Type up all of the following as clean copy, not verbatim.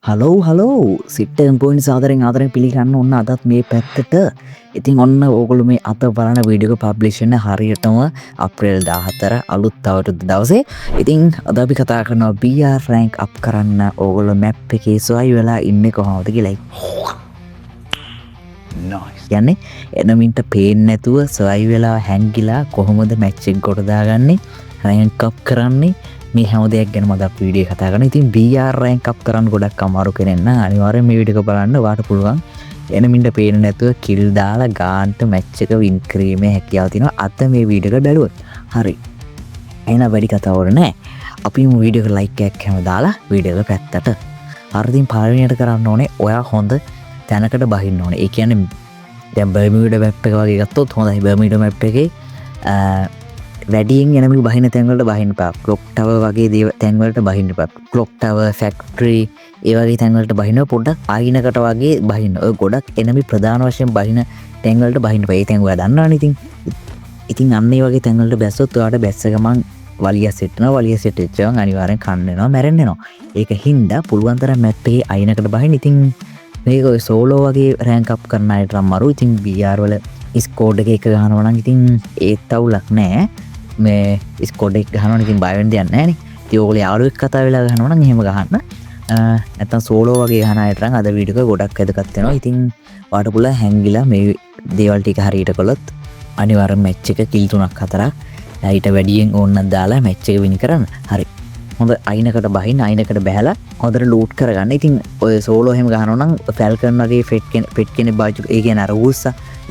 Hello සිට්ටම් point සාදරෙන් ආදරෙන් පිළිගන්න ඔන්න අදත් මේ පැත්තට. ඉතින් ඔන්න ඕගොල්ලෝ මේ අත බලන වීඩියෝ එක පබ්ලිෂ් වෙන හරියටම අප්‍රේල් 14 අලුත් අවුරුදු දවසේ. ඉතින් අද අපි කතා කරනවා BR rank up කරන්න ඕගොල්ලෝ map එකේ සොයි වෙලා ඉන්නේ කොහොමද කියලා. nice. කියන්නේ එනමින්ට පේන්නේ නැතුව සොයි වෙලා හැංගිලා කොහොමද match එක කොට දාගන්නේ rank up කරන්නේ මේ හැම දෙයක් ගැන මම අද වීඩියෝ කතා කරනවා. ඉතින් BR rank up කරන්න ගොඩක් අමාරු කෙනෙක් නම් අනිවාර්යෙන් මේ වීඩියෝ එක බලන්න වාට පුළුවන්. එනමින්ට පේන්නේ නැතුව kill දාලා ගාන්ට match එක win කිරීමේ හැකියාව තියෙනවා. අද මේ වීඩියෝ එක බැලුවොත්. හරි. එහෙනම් වැඩි කතා වර නෑ. අපි මේ වීඩියෝ එක like එකක් හැම දාලා වීඩියෝ එක පැත්තට. හරි ඉතින් පළවෙනියට කරන්න ඕනේ ඔයා හොඳ තැනකට බහින්න ඕනේ. ඒ කියන්නේ දැන් බර්මියුඩා මැප් එක වගේ ගත්තොත් හොඳයි. බර්මියුඩා මැප් එකේ වැඩියෙන් එනමි බහින තැන්වලට බහින්න එපා. ක්ලොක් ටවර් වගේ තැන්වලට බහින්න එපා. ක්ලොක් ටවර් ෆැක්ටරි ඒ වගේ තැන්වලට බහින්න පොඩ්ඩක් ආයිනකට වගේ බහින්න. ඔය ගොඩක් එනමි ප්‍රධාන වශයෙන් බහින තැන්වලට බහින්න එපා. ඒ තැන් ඔයා දන්නවනේ ඉතින්. ඉතින් අන්න ඒ වගේ තැන්වලට බැස්සොත් ඔයාට බැස්ස ගමන් වලිය සෙට් වෙනවා. වලිය සෙට් වෙච්ච ගමන් අනිවාර්යෙන් කන්න වෙනවා, මැරෙන්න වෙනවා. ඒක හින්දා පුළුවන් තරම් මැප් එකේ ආයිනකට බහින්න. ඉතින් මේක ඔය සෝලෝ වගේ රෑන්ක් අප් කරන අයට අමාරු. ඉතින් BR වල ස්කෝඩ් එක ගහනවා නම් ඉතින් ඒත් අවුලක් නෑ. මේ ස්කෝඩ් එක ගහනවා ඉතින් බය වෙන්න දෙයක් නෑනේ. ඉතින් ඕගොල්ලෝ යාළුවෙක් කතා වෙලා ගහනවා නම් එහෙම ගහන්න. නැත්තම් සෝලෝ වගේ ගහන අයට නම් අද වීඩියෝ එක ගොඩක් වැදගත් වෙනවා. ඉතින් ඔයාලට පුළුවන් හැංගිලා මේ දේවල් ටික හරියට කළොත් අනිවාර්යෙන් මැච් එක කිල් 3ක් 4ක් ඊට වැඩියෙන් ඕනනම් දාලා මැච් එක වින් කරන්න. හරි. හොඳ අයිනකට බහින්න, අයිනකට බහැලා හොඳට ලූට් කරගන්න. ඉතින් ඔය සෝලෝ එහෙම ගහනවා නම් ෆැල්කන් වගේ පෙට් කෙනෙක් බාජු ඒ කියන්නේ අර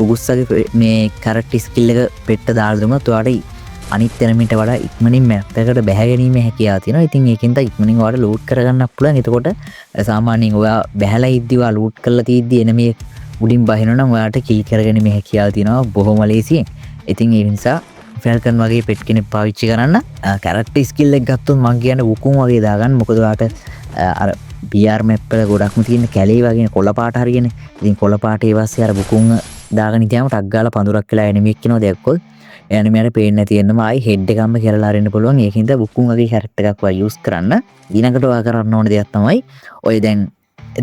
උගුස්සගේ මේ කැරක්ටර් ස්කිල් එක පෙට්ට දාලා දුන්නොත් ඔයාලට අනිත් එනමිට වඩා ඉක්මනින් මැප් එකට බැහැ ගැනීමේ හැකියාව තියෙනවා. ඉතින් ඒකෙන්ද ඉක්මනින් ඔයාලට ලූට් කරගන්න පුළුවන්. එතකොට සාමාන්‍යයෙන් ඔයා බැහැලා ඉද්දි ඔයා ලූට් කරලා තියද්දි එනමි උඩින් බහිනවා නම් ඔයාලට කිල් කරගැනීමේ හැකියාව තියෙනවා බොහොම ලේසියෙන්. ඉතින් ඒ නිසා ෆැල්කන් වගේ පෙට් කෙනෙක් පාවිච්චි කරන්න. කැරක්ටර් ස්කිල් එක ගත්තොත් මම කියන්නේ වුකුම් වගේ දාගන්න. මොකද ඔයාලට අර BR මැප් වල ගොඩක්ම තියෙන කැලේ වගේ කොළ පාට හරියනේ. ඉතින් කොළ පාට ඒ වාස්සේ අර වුකුම් දාගෙන ඉතියාම ටක් ගාලා පඳුරක් වෙලා එනිමි එක්කිනව දැක්කොත් එනිමියට පේන්නේ නැති වෙනම ආයි හෙඩ් එකක්ම කරලා අරින්න පුළුවන්. ඒකින්ද වුකුම් වගේ කැරක්ටර් එකක් ඔයා යූස් කරන්න. ඊළඟට ඔයා කරන්න ඕන දෙයක් තමයි ඔය දැන්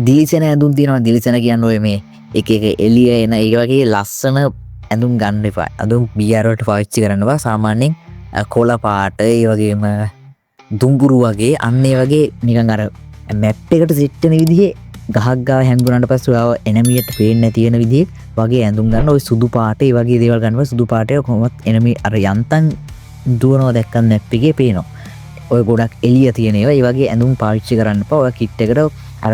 දිලිසෙන ඇඳුම් තියෙනවා. දිලිසෙන කියන්නේ ඔය මේ එක එක එළිය එන ඒ වගේ ලස්සන ඇඳුම් ගන්න එපා. ඇඳුම් BR වලට පාවිච්චි කරනවා. සාමාන්‍යයෙන් කොළ පාට ඒ වගේම දුඹුරු වගේ අන්න ඒ වගේ නිකන් අර මැප් එකට සෙට් වෙන විදිහේ ගහක් ගාව හැංගුණාට පස්සේ ඔයාව එනමියට පේන්නේ නැති වෙන විදිහේ වගේ ඇඳුම් ගන්න. ඔය සුදු පාට ඒ වගේ දේවල් ගන්නවා. සුදු පාටේ කොහොමත් එනමි අර යන්තම් දුවනවා දැක්කම මැප් එකේ පේනවා. ඔය ගොඩක් එළිය තියෙන ඒවා ඒ වගේ ඇඳුම් පාවිච්චි කරන්න එපා. ඔය කිට් එකට අර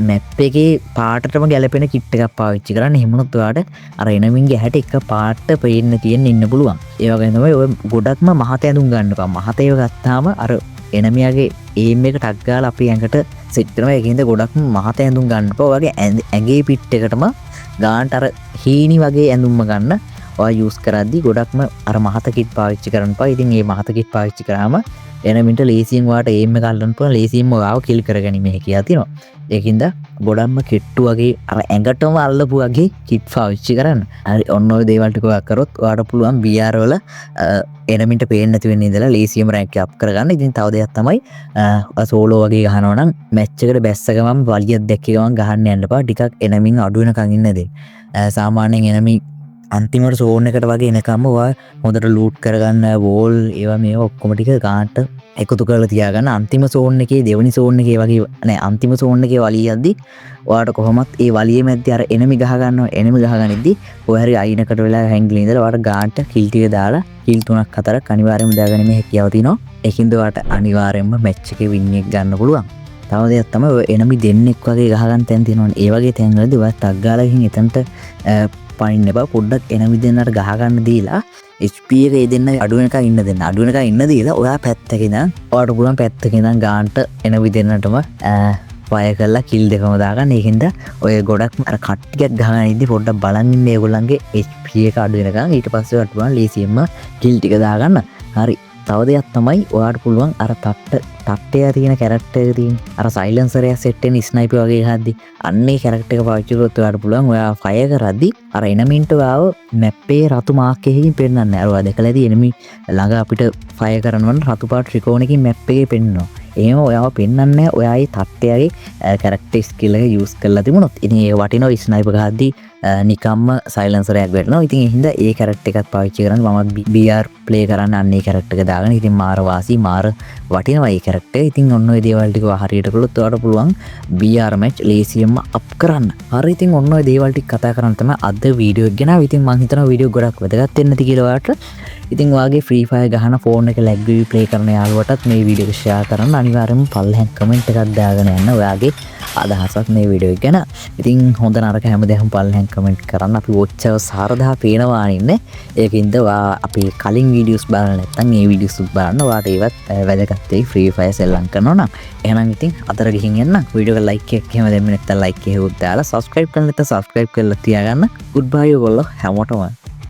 මැප් එකේ පාටටම ගැලපෙන කිට් එකක් පාවිච්චි කරන්න. එහෙම වුණොත් ඔයාට අර එනමින්ගේ හැට එක පාට පේන්න තියෙන්න ඉන්න පුළුවන්. ඒ වගේම තමයි ඔය ගොඩක්ම මහත ඇඳුම් ගන්න එපා. මහත ඒවා ගත්තාම අර එනමියාගේ ඒම් එක ටක් ගාලා අපේ ඇඟට සෙට් වෙනවා. ඒකින්ද ගොඩක්ම මහත ඇඳුම් ගන්න එපා. ඔයගේ ඇඟේ පිට් එකටම ගාන්ට අර හීනි වගේ ඇඳුම්ම ගන්න. ඔයා යූස් කරද්දි ගොඩක්ම අර මහත කිට් පාවිච්චි කරන්න එපා. ඉතින් මේ මහත කිට් පාවිච්චි කරාම එනමින්ට ලේසියෙන් ඔයාට ඒම් එක අල්ලන්න පුළුවන්. ලේසියෙන්ම ඔයාව කිල් කරගැනීම හැකියාව තියෙනවා. ඒකින්ද ගොඩක්ම කිට්ටු වගේ අර ඇඟටම අල්ලපු වගේ කිට් පාවිච්චි කරන්න. හරි ඔන්න ඔය දේවල් ටික ඔයා කරොත් ඔයාට පුළුවන් BR වල එනමින්ට පේන්නේ නැති වෙන්න ඉඳලා ලේසියෙන්ම රැන්ක් අප් කරගන්න. ඉතින් තව දෙයක් තමයි සෝලෝ වගේ ගහනවා නම් මැච් එකට බැස්ස ගමන් වලියක් දැක්ක ගමන් ගහන්න යන්න එපා. ටිකක් එනමින් අඩු වෙනකන් ඉන්න දෙන්න. සාමාන්‍යයෙන් එනමි අන්තිමට සෝන් එකට වගේ එනකම්ම ඔයා හොඳට ලූට් කරගන්න වෝල් ඒවා මේවා ඔක්කොම ටික ගාන්ට එකතු කරලා තියාගන්න. අන්තිම සෝන් එකේ දෙවෙනි සෝන් එකේ වගේ නෑ අන්තිම සෝන් එකේ වලියද්දි ඔයාට කොහොමත් ඒ වලියේ මැද්දේ අර එනමි ගහ ගන්නවා. එනමි ගහගනිද්දි ඔය හරි අයිනකට වෙලා හැංගිලා ඉඳලා ඔයාට ගාන්ට කිල් ටික දාලා කිල් 3ක් 4ක් අනිවාර්යයෙන්ම දාගැනීමේ හැකියාව තියෙනවා. ඒකින්ද ඔයාට අනිවාර්යයෙන්ම මැච් එකේ වින් එක ගන්න පුළුවන්. තව දෙයක් තමයි ඔය එනමි දෙන්නෙක් වගේ ගහ ගන්න තැන් තියෙනවනේ. ඒ වගේ තැන් වලදී ඔයා ටක් ගාලා ගිහින් එතනට පයින්න එපා. පොඩ්ඩක් එනමි දෙන්නට ගහ ගන්න දීලා HP එක ඒ දෙන්න අඩු වෙනකන් ඉන්න දෙන්න. අඩු වෙනකන් ඉන්න දීලා ඔයා පැත්තක ඉඳන් ඔයාට පුළුවන් පැත්තක ඉඳන් ගාන්ට එනමි දෙන්නටම ෆයර් කරලා කිල් දෙකම දාගන්න. ඒකින්ද ඔය ගොඩක් අර කට්ටියක් ගහගෙන ඉද්දි පොඩ්ඩක් බලන් ඉන්න ඒගොල්ලන්ගේ HP එක අඩු වෙනකන්. ඊට පස්සේ ඔයාට පුළුවන් ලේසියෙන්ම කිල් ටික දාගන්න. හරි. තව දෙයක් තමයි ඔයාට පුළුවන් අර තට්ටේ තියෙන කැරක්ටර් එක තියෙන අර සයිලන්සර් එක සෙට් වෙන ස්නයිපර් වගේ ගහද්දි අන්නේ කැරක්ටර් එක පාවිච්චි කරොත් ඔයාට පුළුවන් ඔයා ෆයර් කරද්දි අර එනමින්ට ඔයාව මැප් එකේ රතු මාක් එකකින් පෙන්නන්නේ. අර ඔයා දැකලා ඇති එනමි ළඟ අපිට ෆයර් කරනවනම් රතු පාට ත්‍රිකෝණයකින් මැප් එකේ පෙන්නනවා. එහෙම ඔයාව පෙන්වන්නේ ඔයාගේ තට්ටයගේ කැරක්ටර් ස්කිල් එක යූස් කරලා තිබුණොත් ඉතින් ඒ වටිනවා ස්නයිපර් ගහද්දී නිකම්ම සයිලන්සරයක් වැටෙනවා. ඉතින් ඒ හින්දා ඒ කැරක්ටර් එකත් පාවිච්චි කරන්න මම BR ප්ලේ කරන්න අන්නේ කැරක්ටර් එක දාගෙන ඉතින් මාර වාසි මාර වටිනවා ඒ කැරක්ටර්. ඉතින් ඔන්න ඔය දේවල් ටික හරියට කළොත් ඔයාලට පුළුවන් BR මැච් ලේසියෙන්ම අප් කරන්න. හරි ඉතින් ඔන්න ඔය දේවල් ටික කතා කරන්න තමයි අද වීඩියෝ එක ගෙනාවේ. ඉතින් මම හිතනවා වීඩියෝ ගොඩක් වැදගත් වෙන්න ඇති කියලා ඔයාලට. ඉතින් ඔයාගේ Free Fire ගහන ෆෝන් එක ලැග් වෙවි ප්ලේ කරන යාළුවටත් මේ වීඩියෝ එක ෂෙයා කරන්න. අනිවාර්යයෙන්ම පල්ලෙහාන් කමෙන්ට් එකක් දාගෙන යන්න ඔයාගේ අදහසක් මේ වීඩියෝ එක ගැන. ඉතින් හොඳ නරක හැමදේම පල්ලෙහාන් කමෙන්ට් කරන්න. අපි watch hours 4000 පේනවා ඉන්නේ. ඒකින්ද ඔයා අපි කලින් වීඩියෝස් බලන්න නැත්නම් මේ වීඩියෝස් බලන්න ඔයාට ඒවත් වැදගත් වෙයි Free Fire සෙල්ලම් කරනවා නම්. එහෙනම් ඉතින් අතර ගිහින් එන්න. වීඩියෝ එක like එකක් එහෙම දෙන්න නැත්නම් like එක හෙව්වොත් දාලා subscribe කරන්න නැත්නම් subscribe කරලා තියාගන්න. goodbye ඔයගොල්ලෝ හැමෝටම.